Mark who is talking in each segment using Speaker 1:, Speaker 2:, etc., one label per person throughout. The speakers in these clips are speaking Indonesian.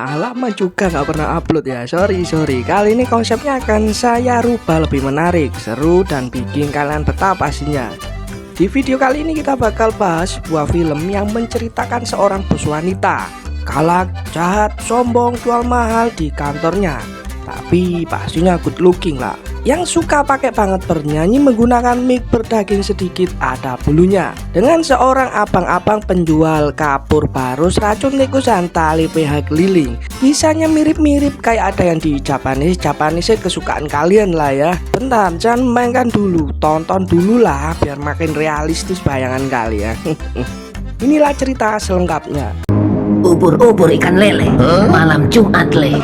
Speaker 1: Lama juga nggak pernah upload ya. Sorry. Kali ini konsepnya akan saya rubah lebih menarik, seru, dan bikin kalian betah pastinya. Di video kali ini kita bakal bahas sebuah film yang menceritakan seorang bos wanita galak, jahat, sombong, jual mahal di kantornya. Tapi pastinya good looking lah. Yang suka pakai banget bernyanyi menggunakan mic berdaging sedikit ada bulunya. Dengan seorang abang-abang penjual kapur barus racun tikus tali PH keliling. Kisahnya mirip-mirip kayak ada yang di Japanese kesukaan kalian lah ya. Bentar, jangan mainkan dulu, tonton dulu lah biar makin realistis bayangan kalian. Inilah cerita selengkapnya.
Speaker 2: Ubur-ubur ikan lele, malam Jumat le.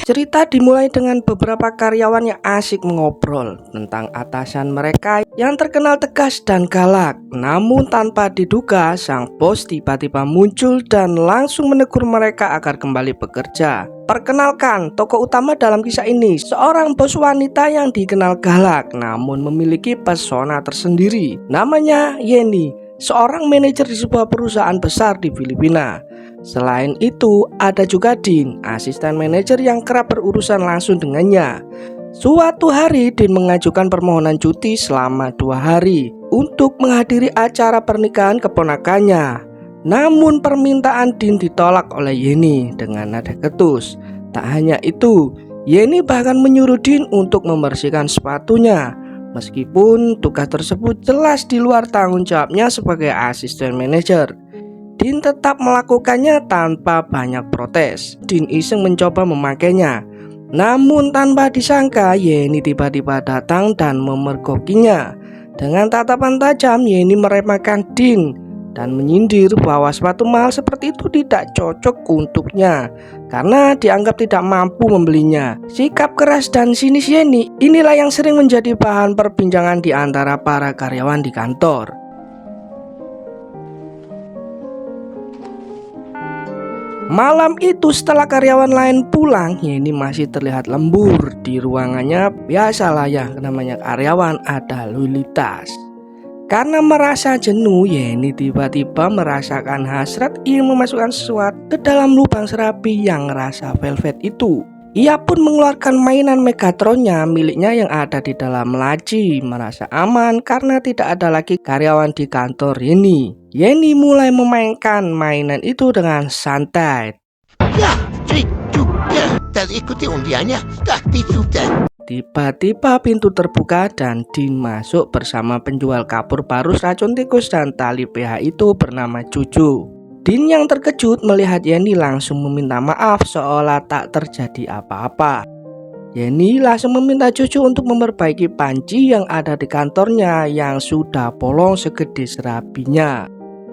Speaker 1: Cerita dimulai dengan beberapa karyawan yang asik mengobrol tentang atasan mereka yang terkenal tegas dan galak. Namun tanpa diduga, sang bos tiba-tiba muncul dan langsung menegur mereka agar kembali bekerja. Perkenalkan, tokoh utama dalam kisah ini, seorang bos wanita yang dikenal galak namun memiliki pesona tersendiri. Namanya Yeni, seorang manajer di sebuah perusahaan besar di Filipina. Selain itu, ada juga Din, asisten manajer yang kerap berurusan langsung dengannya. Suatu hari, Din mengajukan permohonan cuti selama 2 hari untuk menghadiri acara pernikahan keponakannya. Namun permintaan Din ditolak oleh Yeni dengan nada ketus. Tak hanya itu, Yeni bahkan menyuruh Din untuk membersihkan sepatunya. Meskipun tugas tersebut jelas di luar tanggung jawabnya sebagai asisten manajer, Din tetap melakukannya tanpa banyak protes. Din iseng mencoba memakainya. Namun tanpa disangka, Yeni tiba-tiba datang dan memergokinya. Dengan tatapan tajam, Yeni meremehkan Din dan menyindir bahwa sepatu mahal seperti itu tidak cocok untuknya karena dianggap tidak mampu membelinya. Sikap keras dan sinis Yeni inilah yang sering menjadi bahan perbincangan di antara para karyawan di kantor. Malam itu setelah karyawan lain pulang, Yeni masih terlihat lembur di ruangannya. Biasalah ya, namanya karyawan ada lalu lintas. Karena merasa jenuh, Yeni tiba-tiba merasakan hasrat ingin memasukkan sesuatu ke dalam lubang serapi yang rasa velvet itu. Ia pun mengeluarkan mainan Megatronnya miliknya yang ada di dalam laci. Merasa aman karena tidak ada lagi karyawan di kantor Yeni. Yeni mulai memainkan mainan itu dengan santai.
Speaker 3: Ya, sudah. Dan ikuti undiannya, tapi sudah.
Speaker 1: Tiba-tiba pintu terbuka dan Din masuk bersama penjual kapur barus racun tikus dan tali PH itu bernama Cucu. Din yang terkejut melihat Yeni langsung meminta maaf seolah tak terjadi apa-apa. Yeni langsung meminta Cucu untuk memperbaiki panci yang ada di kantornya yang sudah bolong segede serabinya.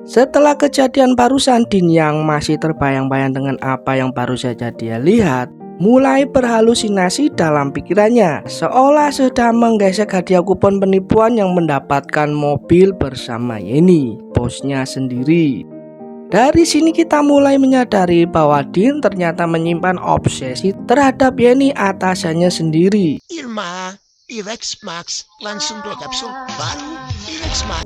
Speaker 1: Setelah kejadian barusan, Din yang masih terbayang-bayang dengan apa yang baru saja dia lihat mulai berhalusinasi dalam pikirannya, seolah sedang menggesek hadiah kupon penipuan yang mendapatkan mobil bersama Yeni, bosnya sendiri. Dari sini kita mulai menyadari bahwa Din ternyata menyimpan obsesi terhadap Yeni atasannya sendiri.
Speaker 3: Irma, Irex Max, langsung 2 kapsul baru Irex Max.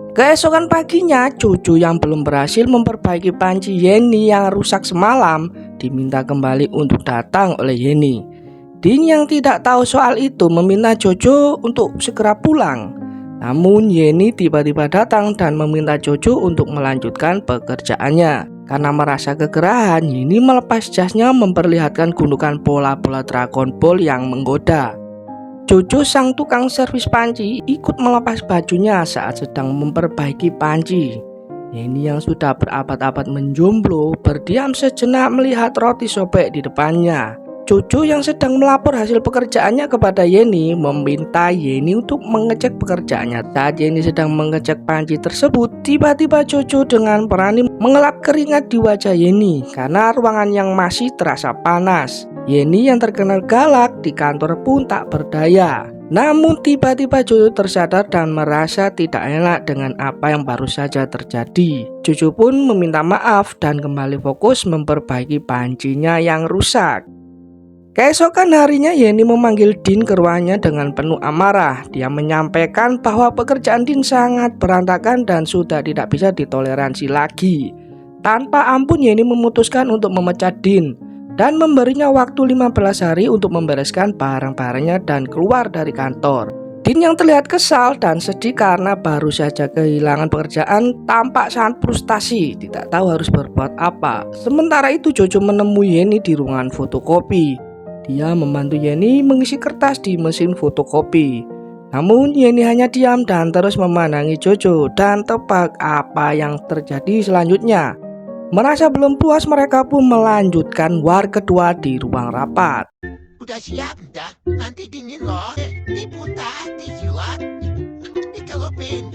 Speaker 1: Keesokan paginya, Cucu yang belum berhasil memperbaiki panci Yeni yang rusak semalam diminta kembali untuk datang oleh Yeni. Din yang tidak tahu soal itu meminta Cucu untuk segera pulang. Namun Yeni tiba-tiba datang dan meminta Cucu untuk melanjutkan pekerjaannya. Karena merasa kegerahan, Yeni melepas jasnya memperlihatkan gundukan bola-bola Dragon Ball yang menggoda. Cucu sang tukang servis panci ikut melepas bajunya saat sedang memperbaiki panci. Yeni yang sudah berabad-abad menjomblo berdiam sejenak melihat roti sobek di depannya. Cucu yang sedang melapor hasil pekerjaannya kepada Yeni meminta Yeni untuk mengecek pekerjaannya. Saat Yeni sedang mengecek panci tersebut, tiba-tiba Cucu dengan berani mengelap keringat di wajah Yeni karena ruangan yang masih terasa panas. Yeni yang terkenal galak di kantor pun tak berdaya. Namun tiba-tiba Cucu tersadar dan merasa tidak enak dengan apa yang baru saja terjadi. Cucu pun meminta maaf dan kembali fokus memperbaiki pancinya yang rusak. Keesokan harinya Yeni memanggil Din ke ruangannya dengan penuh amarah. Dia menyampaikan bahwa pekerjaan Din sangat berantakan dan sudah tidak bisa ditoleransi lagi. Tanpa ampun Yeni memutuskan untuk memecat Din dan memberinya waktu 15 hari untuk membereskan barang-barangnya dan keluar dari kantor. Din yang terlihat kesal dan sedih karena baru saja kehilangan pekerjaan tampak sangat frustasi, tidak tahu harus berbuat apa. Sementara itu Jojo menemui Yeni di ruangan fotokopi. Dia membantu Yeni mengisi kertas di mesin fotokopi. Namun Yeni hanya diam dan terus memandangi Jojo dan tebak apa yang terjadi selanjutnya. Merasa belum puas, mereka pun melanjutkan war kedua di ruang rapat.
Speaker 3: Udah siap dah, nanti dingin loh. Diputar, dijual, dikelupin.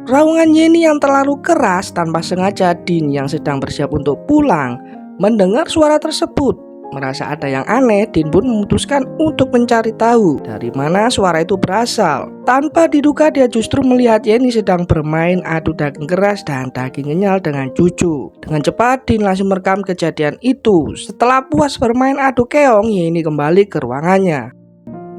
Speaker 1: Raungan Yeni yang terlalu keras tanpa sengaja Din yang sedang bersiap untuk pulang mendengar suara tersebut. Merasa ada yang aneh, Din pun memutuskan untuk mencari tahu dari mana suara itu berasal. Tanpa diduga dia justru melihat Yeni sedang bermain adu daging keras dan daging kenyal dengan Cucu. Dengan cepat Din langsung merekam kejadian itu. Setelah puas bermain adu keong, Yeni kembali ke ruangannya.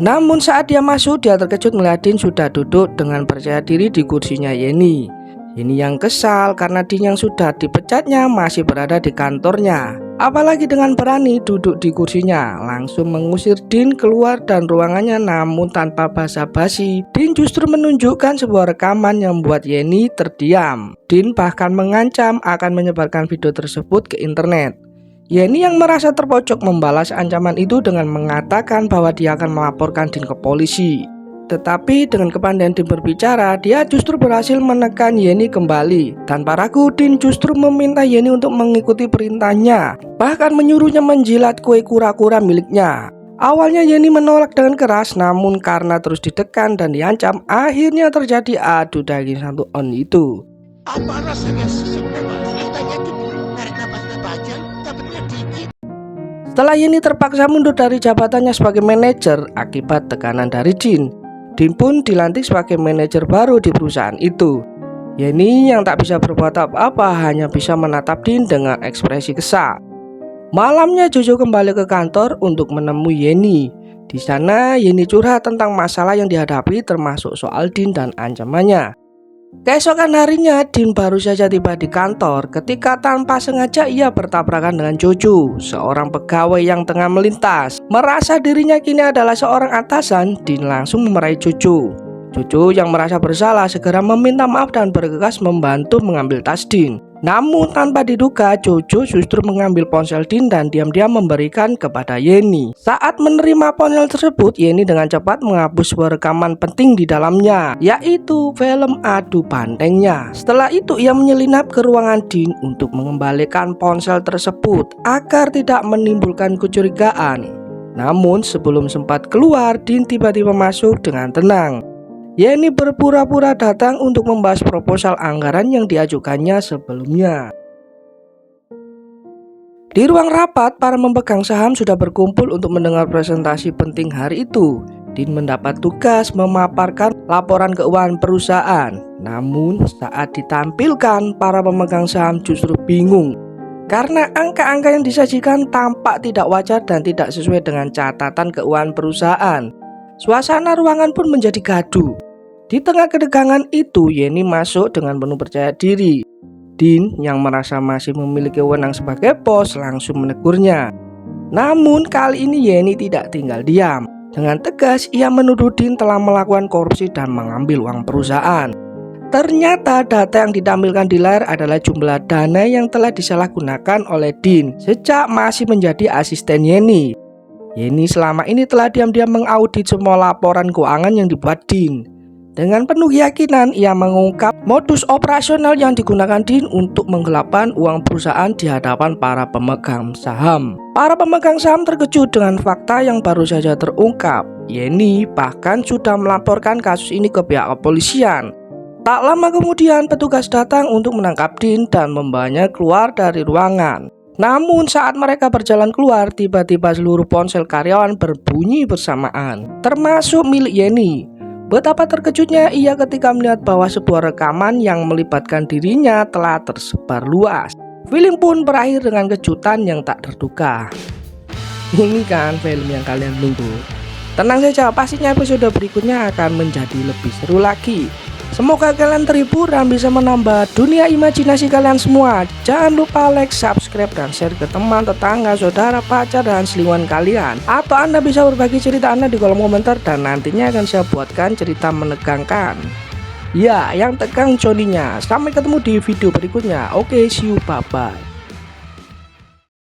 Speaker 1: Namun saat dia masuk, dia terkejut melihat Din sudah duduk dengan percaya diri di kursinya Yeni. Yeni yang kesal karena Din yang sudah dipecatnya masih berada di kantornya. Apalagi dengan berani duduk di kursinya, langsung mengusir Din keluar dan ruangannya. Namun tanpa basa-basi, Din justru menunjukkan sebuah rekaman yang membuat Yeni terdiam. Din bahkan mengancam akan menyebarkan video tersebut ke internet. Yeni yang merasa terpojok membalas ancaman itu dengan mengatakan bahwa dia akan melaporkan Din ke polisi. Tetapi dengan kepandaian Din berbicara, dia justru berhasil menekan Yeni kembali. Tanpa ragu, Din justru meminta Yeni untuk mengikuti perintahnya, bahkan menyuruhnya menjilat kue kura-kura miliknya. Awalnya Yeni menolak dengan keras, namun karena terus ditekan dan diancam, akhirnya terjadi adu daging satu on itu.
Speaker 3: Apa rasanya sebenarnya? Rasanya tuh narik napas aja, dapatnya dikit.
Speaker 1: Setelah Yeni terpaksa mundur dari jabatannya sebagai manajer akibat tekanan dari Din, Din pun dilantik sebagai manajer baru di perusahaan itu. Yeni yang tak bisa berbuat apa-apa hanya bisa menatap Din dengan ekspresi kesal. Malamnya Jojo kembali ke kantor untuk menemui Yeni. Di sana Yeni curhat tentang masalah yang dihadapi termasuk soal Din dan ancamannya. Keesokan harinya Din baru saja tiba di kantor ketika tanpa sengaja ia bertabrakan dengan Jojo, seorang pegawai yang tengah melintas. Merasa dirinya kini adalah seorang atasan, Din langsung memarahi Jojo. Jojo yang merasa bersalah segera meminta maaf dan bergegas membantu mengambil tas Din. Namun tanpa diduga Jojo justru mengambil ponsel Din dan diam-diam memberikan kepada Yeni. Saat menerima ponsel tersebut, Yeni dengan cepat menghapus sebuah rekaman penting di dalamnya, yaitu film adu bantengnya. Setelah itu ia menyelinap ke ruangan Din untuk mengembalikan ponsel tersebut agar tidak menimbulkan kecurigaan. Namun sebelum sempat keluar, Din tiba-tiba masuk dengan tenang. Yeni berpura-pura datang untuk membahas proposal anggaran yang diajukannya sebelumnya. Di ruang rapat, para pemegang saham sudah berkumpul untuk mendengar presentasi penting hari itu. Din mendapat tugas memaparkan laporan keuangan perusahaan. Namun saat ditampilkan, para pemegang saham justru bingung karena angka-angka yang disajikan tampak tidak wajar dan tidak sesuai dengan catatan keuangan perusahaan. Suasana ruangan pun menjadi gaduh. Di tengah ketegangan itu, Yeni masuk dengan penuh percaya diri. Din yang merasa masih memiliki wewenang sebagai bos langsung menegurnya. Namun kali ini Yeni tidak tinggal diam. Dengan tegas ia menuduh Din telah melakukan korupsi dan mengambil uang perusahaan. Ternyata data yang ditampilkan di layar adalah jumlah dana yang telah disalahgunakan oleh Din sejak masih menjadi asisten Yeni. Yeni selama ini telah diam-diam mengaudit semua laporan keuangan yang dibuat Din. Dengan penuh keyakinan ia mengungkap modus operasional yang digunakan Din untuk menggelapkan uang perusahaan di hadapan para pemegang saham. Para pemegang saham terkejut dengan fakta yang baru saja terungkap. Yeni bahkan sudah melaporkan kasus ini ke pihak kepolisian. Tak lama kemudian petugas datang untuk menangkap Din dan membawanya keluar dari ruangan. Namun saat mereka berjalan keluar, tiba-tiba seluruh ponsel karyawan berbunyi bersamaan, termasuk milik Yeni. Betapa terkejutnya ia ketika melihat bahwa sebuah rekaman yang melibatkan dirinya telah tersebar luas. Film pun berakhir dengan kejutan yang tak terduga. Ini kan film yang kalian tunggu. Tenang saja, pastinya episode berikutnya akan menjadi lebih seru lagi. Semoga kalian terhibur dan bisa menambah dunia imajinasi kalian semua. Jangan lupa like, subscribe, dan share ke teman, tetangga, saudara, pacar, dan selingkuhan kalian. Atau Anda bisa berbagi cerita Anda di kolom komentar dan nantinya akan saya buatkan cerita menegangkan. Ya, yang tegang Joninya. Sampai ketemu di video berikutnya. Oke, see you, bye-bye.